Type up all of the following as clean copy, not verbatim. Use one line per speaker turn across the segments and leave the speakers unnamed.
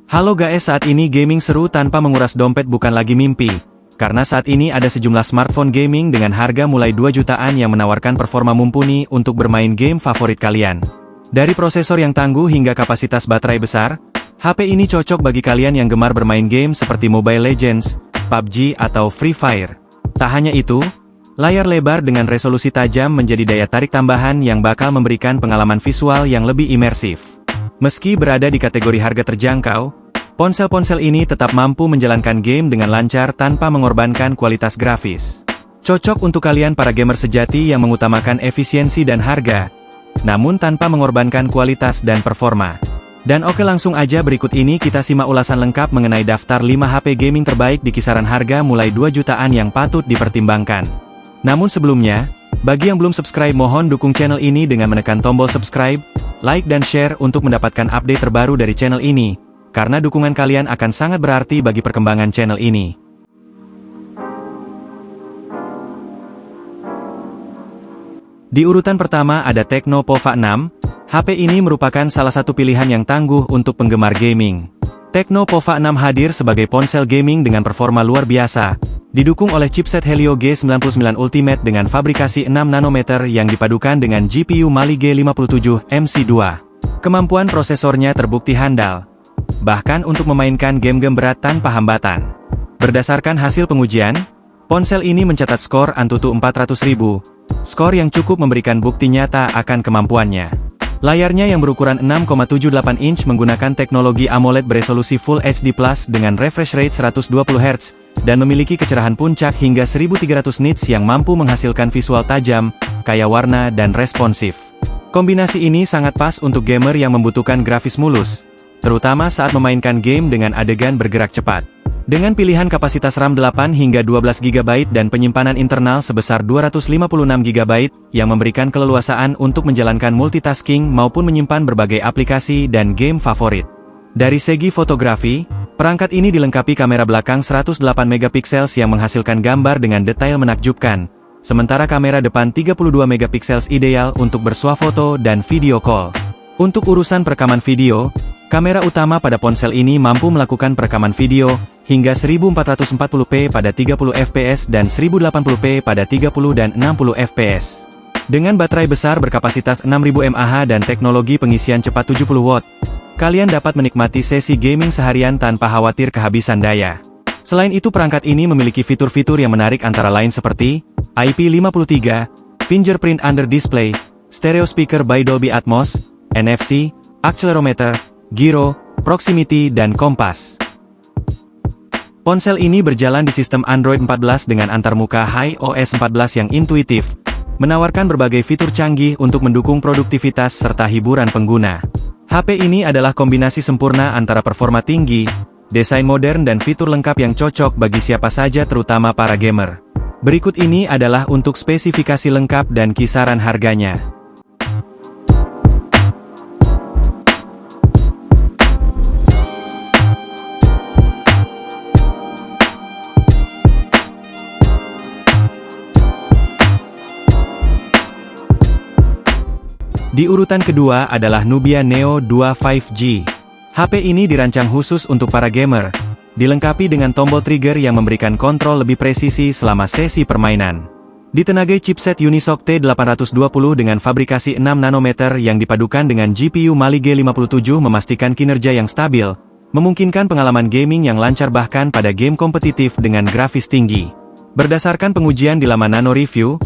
Halo guys, saat ini gaming seru tanpa menguras dompet bukan lagi mimpi. Karena saat ini ada sejumlah smartphone gaming dengan harga mulai 2 jutaan yang menawarkan performa mumpuni untuk bermain game favorit kalian. Dari prosesor yang tangguh hingga kapasitas baterai besar, HP ini cocok bagi kalian yang gemar bermain game seperti Mobile Legends, PUBG atau Free Fire. Tak hanya itu, layar lebar dengan resolusi tajam menjadi daya tarik tambahan yang bakal memberikan pengalaman visual yang lebih imersif. Meski berada di kategori harga terjangkau, ponsel-ponsel ini tetap mampu menjalankan game dengan lancar tanpa mengorbankan kualitas grafis. Cocok untuk kalian para gamer sejati yang mengutamakan efisiensi dan harga, namun tanpa mengorbankan kualitas dan performa. Dan oke, langsung aja berikut ini kita simak ulasan lengkap mengenai daftar 5 HP gaming terbaik di kisaran harga mulai 2 jutaan yang patut dipertimbangkan. Namun sebelumnya, bagi yang belum subscribe mohon dukung channel ini dengan menekan tombol subscribe, like dan share untuk mendapatkan update terbaru dari channel ini, karena dukungan kalian akan sangat berarti bagi perkembangan channel ini. Di urutan pertama ada Tecno Pova 6, HP ini merupakan salah satu pilihan yang tangguh untuk penggemar gaming. Tecno Pova 6 hadir sebagai ponsel gaming dengan performa luar biasa, didukung oleh chipset Helio G99 Ultimate dengan fabrikasi 6 nanometer yang dipadukan dengan GPU Mali G57 MC2. Kemampuan prosesornya terbukti handal, bahkan untuk memainkan game-game berat tanpa hambatan. Berdasarkan hasil pengujian, ponsel ini mencatat skor Antutu 400.000, skor yang cukup memberikan bukti nyata akan kemampuannya. Layarnya yang berukuran 6,78 inch menggunakan teknologi AMOLED beresolusi Full HD Plus dengan refresh rate 120 Hz, dan memiliki kecerahan puncak hingga 1300 nits yang mampu menghasilkan visual tajam, kaya warna dan responsif. Kombinasi ini sangat pas untuk gamer yang membutuhkan grafis mulus, terutama saat memainkan game dengan adegan bergerak cepat. Dengan pilihan kapasitas RAM 8 hingga 12 GB dan penyimpanan internal sebesar 256 GB, yang memberikan keleluasaan untuk menjalankan multitasking maupun menyimpan berbagai aplikasi dan game favorit. Dari segi fotografi, perangkat ini dilengkapi kamera belakang 108 MP yang menghasilkan gambar dengan detail menakjubkan, sementara kamera depan 32 MP ideal untuk bersuah foto dan video call. Untuk urusan perekaman video, kamera utama pada ponsel ini mampu melakukan perekaman video hingga 1440p pada 30 fps dan 1080p pada 30 dan 60 fps. Dengan baterai besar berkapasitas 6000 mAh dan teknologi pengisian cepat 70 watt, kalian dapat menikmati sesi gaming seharian tanpa khawatir kehabisan daya. Selain itu, perangkat ini memiliki fitur-fitur yang menarik antara lain seperti IP53, fingerprint under display, stereo speaker by Dolby Atmos, NFC, accelerometer, gyro, proximity dan kompas. Ponsel ini berjalan di sistem Android 14 dengan antarmuka iOS 14 yang intuitif, menawarkan berbagai fitur canggih untuk mendukung produktivitas serta hiburan pengguna. HP ini adalah kombinasi sempurna antara performa tinggi, desain modern dan fitur lengkap yang cocok bagi siapa saja terutama para gamer. Berikut ini adalah untuk spesifikasi lengkap dan kisaran harganya. Di urutan kedua adalah Nubia Neo 2 5G. HP ini dirancang khusus untuk para gamer, dilengkapi dengan tombol trigger yang memberikan kontrol lebih presisi selama sesi permainan. Ditenagai chipset Unisoc T820 dengan fabrikasi 6 nanometer yang dipadukan dengan GPU Mali G57 memastikan kinerja yang stabil, memungkinkan pengalaman gaming yang lancar bahkan pada game kompetitif dengan grafis tinggi. Berdasarkan pengujian di laman Nano Review,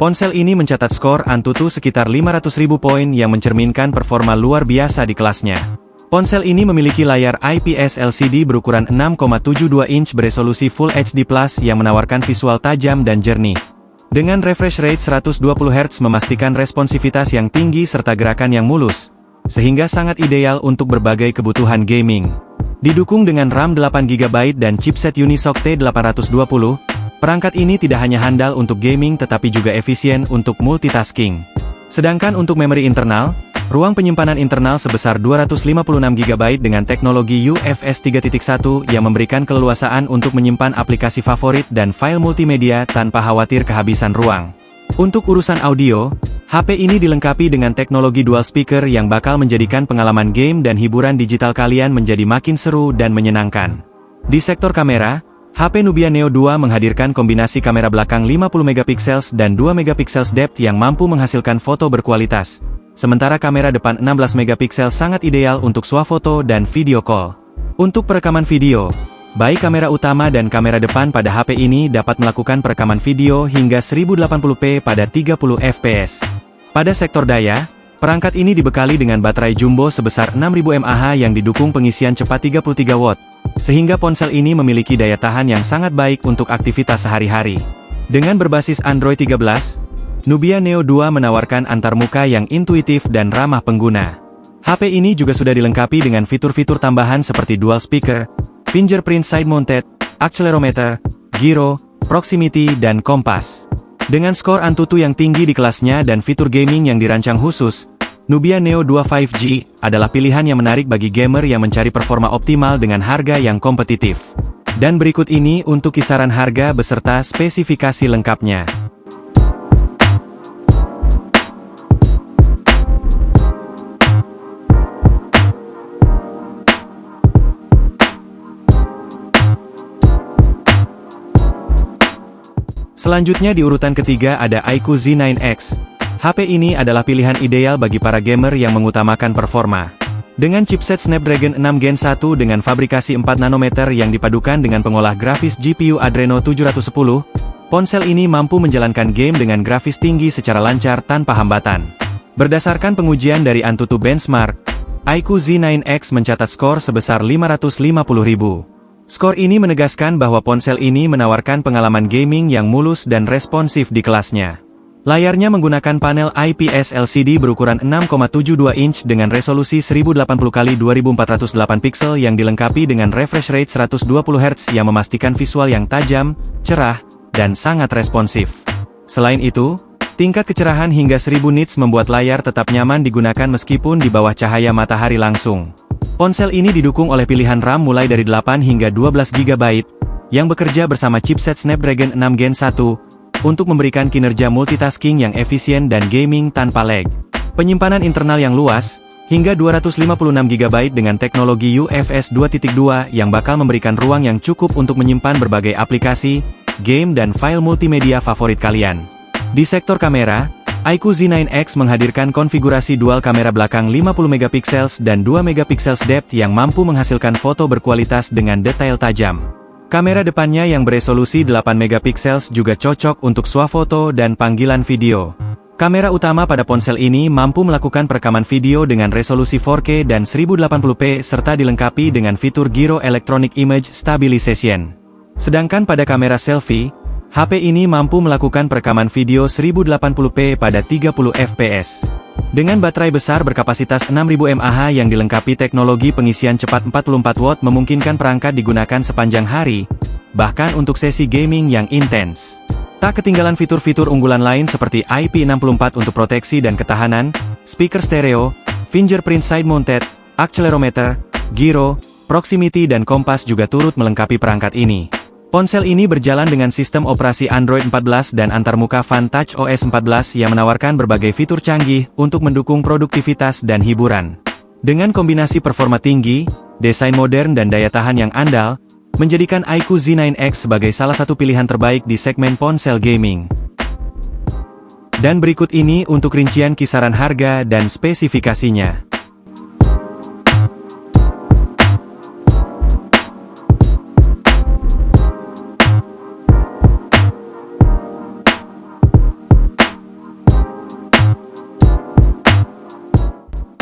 ponsel ini mencatat skor Antutu sekitar 500.000 poin yang mencerminkan performa luar biasa di kelasnya. Ponsel ini memiliki layar IPS LCD berukuran 6,72 inch beresolusi Full HD Plus yang menawarkan visual tajam dan jernih. Dengan refresh rate 120 Hz memastikan responsivitas yang tinggi serta gerakan yang mulus, sehingga sangat ideal untuk berbagai kebutuhan gaming. Didukung dengan RAM 8 GB dan chipset Unisoc T820, perangkat ini tidak hanya handal untuk gaming tetapi juga efisien untuk multitasking. Sedangkan untuk memori internal, ruang penyimpanan internal sebesar 256 GB dengan teknologi UFS 3.1 yang memberikan keleluasaan untuk menyimpan aplikasi favorit dan file multimedia tanpa khawatir kehabisan ruang. Untuk urusan audio, HP ini dilengkapi dengan teknologi dual speaker yang bakal menjadikan pengalaman game dan hiburan digital kalian menjadi makin seru dan menyenangkan. Di sektor kamera, HP Nubia Neo 2 menghadirkan kombinasi kamera belakang 50MP dan 2MP depth yang mampu menghasilkan foto berkualitas. Sementara kamera depan 16MP sangat ideal untuk swafoto dan video call. Untuk perekaman video, baik kamera utama dan kamera depan pada HP ini dapat melakukan perekaman video hingga 1080p pada 30fps. Pada sektor daya, perangkat ini dibekali dengan baterai jumbo sebesar 6000 mAh yang didukung pengisian cepat 33 watt, sehingga ponsel ini memiliki daya tahan yang sangat baik untuk aktivitas sehari-hari. Dengan berbasis Android 13, Nubia Neo 2 menawarkan antarmuka yang intuitif dan ramah pengguna. HP ini juga sudah dilengkapi dengan fitur-fitur tambahan seperti dual speaker, fingerprint side-mounted, accelerometer, gyro, proximity dan kompas. Dengan skor Antutu yang tinggi di kelasnya dan fitur gaming yang dirancang khusus, Nubia Neo 2 5G adalah pilihan yang menarik bagi gamer yang mencari performa optimal dengan harga yang kompetitif. Dan berikut ini untuk kisaran harga beserta spesifikasi lengkapnya. Selanjutnya di urutan ketiga ada iQOO Z9X. HP ini adalah pilihan ideal bagi para gamer yang mengutamakan performa. Dengan chipset Snapdragon 6 Gen 1 dengan fabrikasi 4 nanometer yang dipadukan dengan pengolah grafis GPU Adreno 710, ponsel ini mampu menjalankan game dengan grafis tinggi secara lancar tanpa hambatan. Berdasarkan pengujian dari Antutu Benchmark, iQOO Z9X mencatat skor sebesar 550.000. Skor ini menegaskan bahwa ponsel ini menawarkan pengalaman gaming yang mulus dan responsif di kelasnya. Layarnya menggunakan panel IPS LCD berukuran 6,72 inch dengan resolusi 1080x2408 pixel yang dilengkapi dengan refresh rate 120Hz yang memastikan visual yang tajam, cerah, dan sangat responsif. Selain itu, tingkat kecerahan hingga 1000 nits membuat layar tetap nyaman digunakan meskipun di bawah cahaya matahari langsung. Ponsel ini didukung oleh pilihan RAM mulai dari 8 hingga 12GB, yang bekerja bersama chipset Snapdragon 6 Gen 1, untuk memberikan kinerja multitasking yang efisien dan gaming tanpa lag. Penyimpanan internal yang luas, hingga 256GB dengan teknologi UFS 2.2 yang bakal memberikan ruang yang cukup untuk menyimpan berbagai aplikasi, game dan file multimedia favorit kalian. Di sektor kamera, iQOO Z9X menghadirkan konfigurasi dual kamera belakang 50MP dan 2MP depth yang mampu menghasilkan foto berkualitas dengan detail tajam. Kamera depannya yang beresolusi 8MP juga cocok untuk swafoto dan panggilan video. Kamera utama pada ponsel ini mampu melakukan perekaman video dengan resolusi 4K dan 1080p serta dilengkapi dengan fitur Gyro Electronic Image Stabilization. Sedangkan pada kamera selfie, HP ini mampu melakukan perekaman video 1080p pada 30fps. Dengan baterai besar berkapasitas 6000 mAh yang dilengkapi teknologi pengisian cepat 44 watt memungkinkan perangkat digunakan sepanjang hari, bahkan untuk sesi gaming yang intens. Tak ketinggalan fitur-fitur unggulan lain seperti IP64 untuk proteksi dan ketahanan, speaker stereo, fingerprint side-mounted, accelerometer, gyro, proximity dan kompas juga turut melengkapi perangkat ini. Ponsel ini berjalan dengan sistem operasi Android 14 dan antarmuka Fan Touch OS 14 yang menawarkan berbagai fitur canggih untuk mendukung produktivitas dan hiburan. Dengan kombinasi performa tinggi, desain modern dan daya tahan yang andal, menjadikan iQOO Z9X sebagai salah satu pilihan terbaik di segmen ponsel gaming. Dan berikut ini untuk rincian kisaran harga dan spesifikasinya.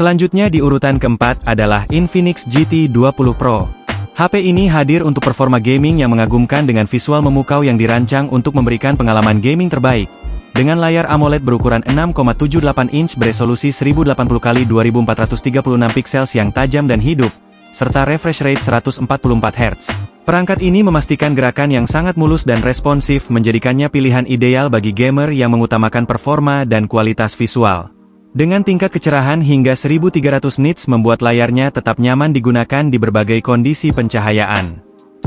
Selanjutnya di urutan keempat adalah Infinix GT 20 Pro. HP ini hadir untuk performa gaming yang mengagumkan dengan visual memukau yang dirancang untuk memberikan pengalaman gaming terbaik. Dengan layar AMOLED berukuran 6,78 inch beresolusi 1080x2436 pixels yang tajam dan hidup, serta refresh rate 144Hz. Perangkat ini memastikan gerakan yang sangat mulus dan responsif menjadikannya pilihan ideal bagi gamer yang mengutamakan performa dan kualitas visual. Dengan tingkat kecerahan hingga 1300 nits membuat layarnya tetap nyaman digunakan di berbagai kondisi pencahayaan.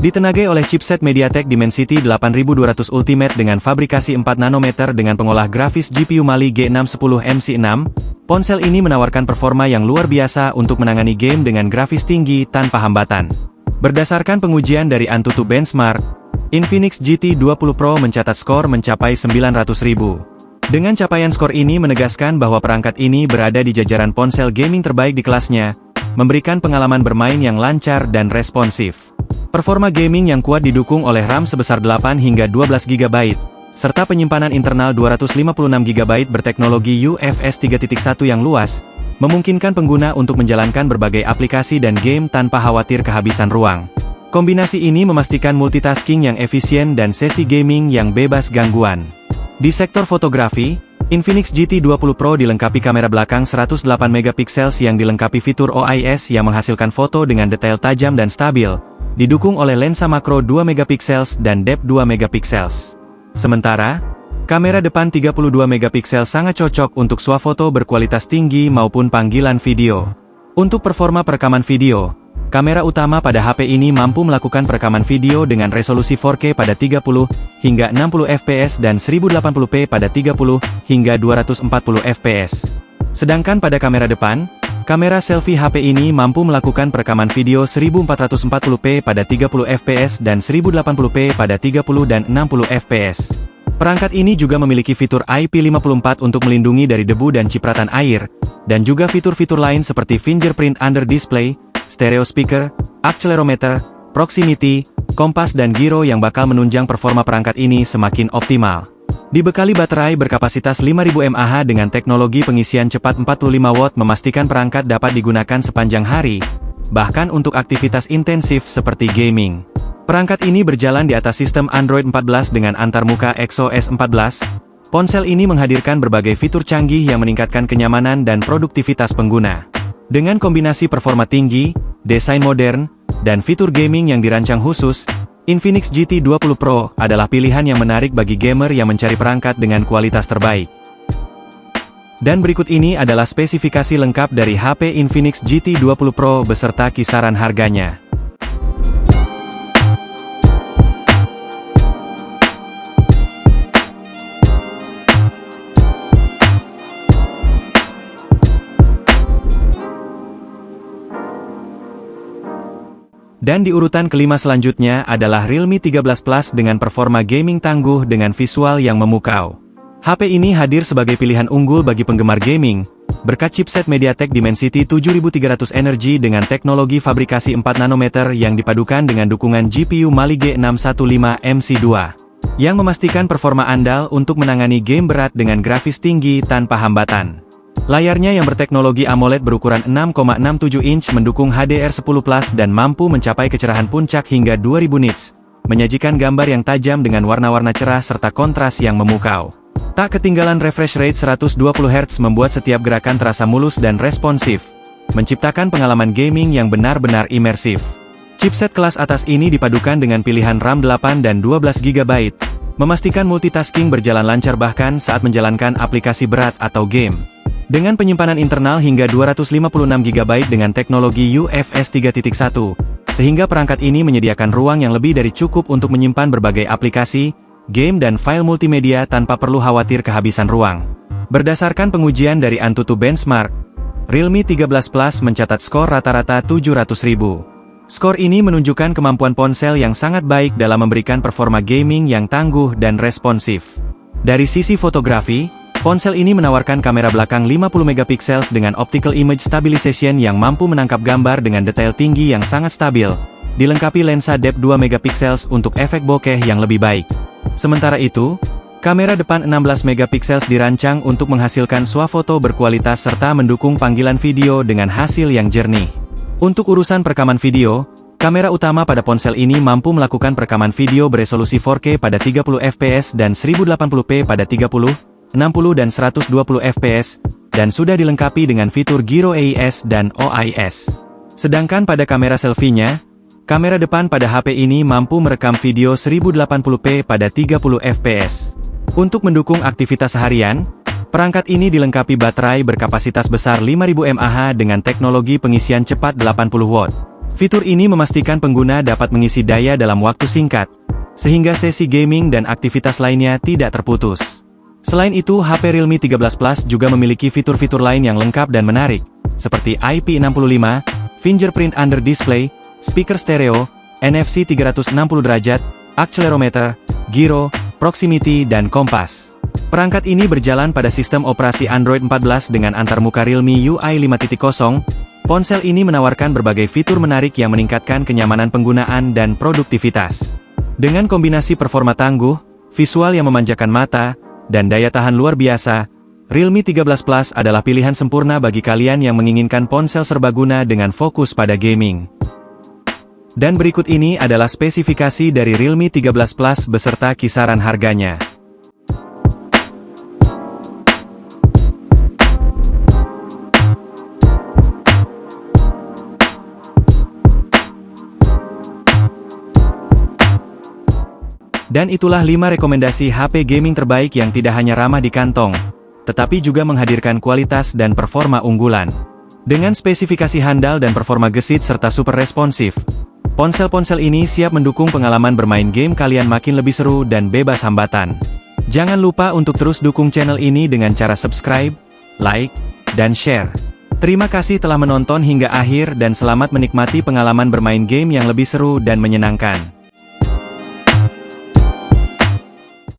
Ditenagai oleh chipset MediaTek Dimensity 8200 Ultimate dengan fabrikasi 4 nanometer dengan pengolah grafis GPU Mali G610MC6, ponsel ini menawarkan performa yang luar biasa untuk menangani game dengan grafis tinggi tanpa hambatan. Berdasarkan pengujian dari Antutu Benchmark, Infinix GT 20 Pro mencatat skor mencapai 900.000. Dengan capaian skor ini menegaskan bahwa perangkat ini berada di jajaran ponsel gaming terbaik di kelasnya, memberikan pengalaman bermain yang lancar dan responsif. Performa gaming yang kuat didukung oleh RAM sebesar 8 hingga 12 GB, serta penyimpanan internal 256 GB berteknologi UFS 3.1 yang luas, memungkinkan pengguna untuk menjalankan berbagai aplikasi dan game tanpa khawatir kehabisan ruang. Kombinasi ini memastikan multitasking yang efisien dan sesi gaming yang bebas gangguan. Di sektor fotografi, Infinix GT 20 Pro dilengkapi kamera belakang 108 MP yang dilengkapi fitur OIS yang menghasilkan foto dengan detail tajam dan stabil, didukung oleh lensa makro 2 MP dan depth 2 MP. Sementara, kamera depan 32 MP sangat cocok untuk swafoto berkualitas tinggi maupun panggilan video. Untuk performa perekaman video, kamera utama pada HP ini mampu melakukan perekaman video dengan resolusi 4K pada 30 hingga 60 fps dan 1080p pada 30 hingga 240 fps. Sedangkan pada kamera depan, kamera selfie HP ini mampu melakukan perekaman video 1440p pada 30 fps dan 1080p pada 30 dan 60 fps. Perangkat ini juga memiliki fitur IP54 untuk melindungi dari debu dan cipratan air, dan juga fitur-fitur lain seperti fingerprint under display, stereo speaker, accelerometer, proximity, kompas dan giro yang bakal menunjang performa perangkat ini semakin optimal. Dibekali baterai berkapasitas 5000 mAh dengan teknologi pengisian cepat 45 watt memastikan perangkat dapat digunakan sepanjang hari, bahkan untuk aktivitas intensif seperti gaming. Perangkat ini berjalan di atas sistem Android 14 dengan antarmuka XOS 14. Ponsel ini menghadirkan berbagai fitur canggih yang meningkatkan kenyamanan dan produktivitas pengguna. Dengan kombinasi performa tinggi, desain modern, dan fitur gaming yang dirancang khusus, Infinix GT 20 Pro adalah pilihan yang menarik bagi gamer yang mencari perangkat dengan kualitas terbaik. Dan berikut ini adalah spesifikasi lengkap dari HP Infinix GT 20 Pro beserta kisaran harganya. Dan di urutan kelima selanjutnya adalah Realme 13 Plus dengan performa gaming tangguh dengan visual yang memukau. HP ini hadir sebagai pilihan unggul bagi penggemar gaming, berkat chipset MediaTek Dimensity 7300 Energy dengan teknologi fabrikasi 4 nanometer yang dipadukan dengan dukungan GPU Mali G610MC2, yang memastikan performa andal untuk menangani game berat dengan grafis tinggi tanpa hambatan. Layarnya yang berteknologi AMOLED berukuran 6,67 inch mendukung HDR10 Plus dan mampu mencapai kecerahan puncak hingga 2000 nits, menyajikan gambar yang tajam dengan warna-warna cerah serta kontras yang memukau. Tak ketinggalan refresh rate 120 Hz membuat setiap gerakan terasa mulus dan responsif, menciptakan pengalaman gaming yang benar-benar imersif. Chipset kelas atas ini dipadukan dengan pilihan RAM 8 dan 12 GB, memastikan multitasking berjalan lancar bahkan saat menjalankan aplikasi berat atau game. Dengan penyimpanan internal hingga 256 GB dengan teknologi UFS 3.1, sehingga perangkat ini menyediakan ruang yang lebih dari cukup untuk menyimpan berbagai aplikasi, game dan file multimedia tanpa perlu khawatir kehabisan ruang. Berdasarkan pengujian dari Antutu Benchmark, Realme 13 Plus mencatat skor rata-rata 700.000. Skor ini menunjukkan kemampuan ponsel yang sangat baik dalam memberikan performa gaming yang tangguh dan responsif. Dari sisi fotografi, ponsel ini menawarkan kamera belakang 50 MP dengan optical image stabilization yang mampu menangkap gambar dengan detail tinggi yang sangat stabil, dilengkapi lensa depth 2 MP untuk efek bokeh yang lebih baik. Sementara itu, kamera depan 16 MP dirancang untuk menghasilkan swafoto berkualitas serta mendukung panggilan video dengan hasil yang jernih. Untuk urusan perekaman video, kamera utama pada ponsel ini mampu melakukan perekaman video beresolusi 4K pada 30 fps dan 1080p pada 30, 60 dan 120 fps, dan sudah dilengkapi dengan fitur Giro AIS dan OIS. Sedangkan pada kamera selfie-nya, kamera depan pada HP ini mampu merekam video 1080p pada 30 fps. Untuk mendukung aktivitas harian, perangkat ini dilengkapi baterai berkapasitas besar 5000 mAh dengan teknologi pengisian cepat 80 watt. Fitur ini memastikan pengguna dapat mengisi daya dalam waktu singkat, sehingga sesi gaming dan aktivitas lainnya tidak terputus. Selain itu, HP Realme 13 Plus juga memiliki fitur-fitur lain yang lengkap dan menarik, seperti IP65, fingerprint under display, speaker stereo, NFC 360 derajat, accelerometer, gyro, proximity dan kompas. Perangkat ini berjalan pada sistem operasi Android 14 dengan antarmuka Realme UI 5.0. Ponsel ini menawarkan berbagai fitur menarik yang meningkatkan kenyamanan penggunaan dan produktivitas. Dengan kombinasi performa tangguh, visual yang memanjakan mata, dan daya tahan luar biasa, Realme 13 Plus adalah pilihan sempurna bagi kalian yang menginginkan ponsel serbaguna dengan fokus pada gaming. Dan berikut ini adalah spesifikasi dari Realme 13 Plus beserta kisaran harganya. Dan itulah 5 rekomendasi HP gaming terbaik yang tidak hanya ramah di kantong, tetapi juga menghadirkan kualitas dan performa unggulan. Dengan spesifikasi handal dan performa gesit serta super responsif, ponsel-ponsel ini siap mendukung pengalaman bermain game kalian makin lebih seru dan bebas hambatan. Jangan lupa untuk terus dukung channel ini dengan cara subscribe, like, dan share. Terima kasih telah menonton hingga akhir dan selamat menikmati pengalaman bermain game yang lebih seru dan menyenangkan.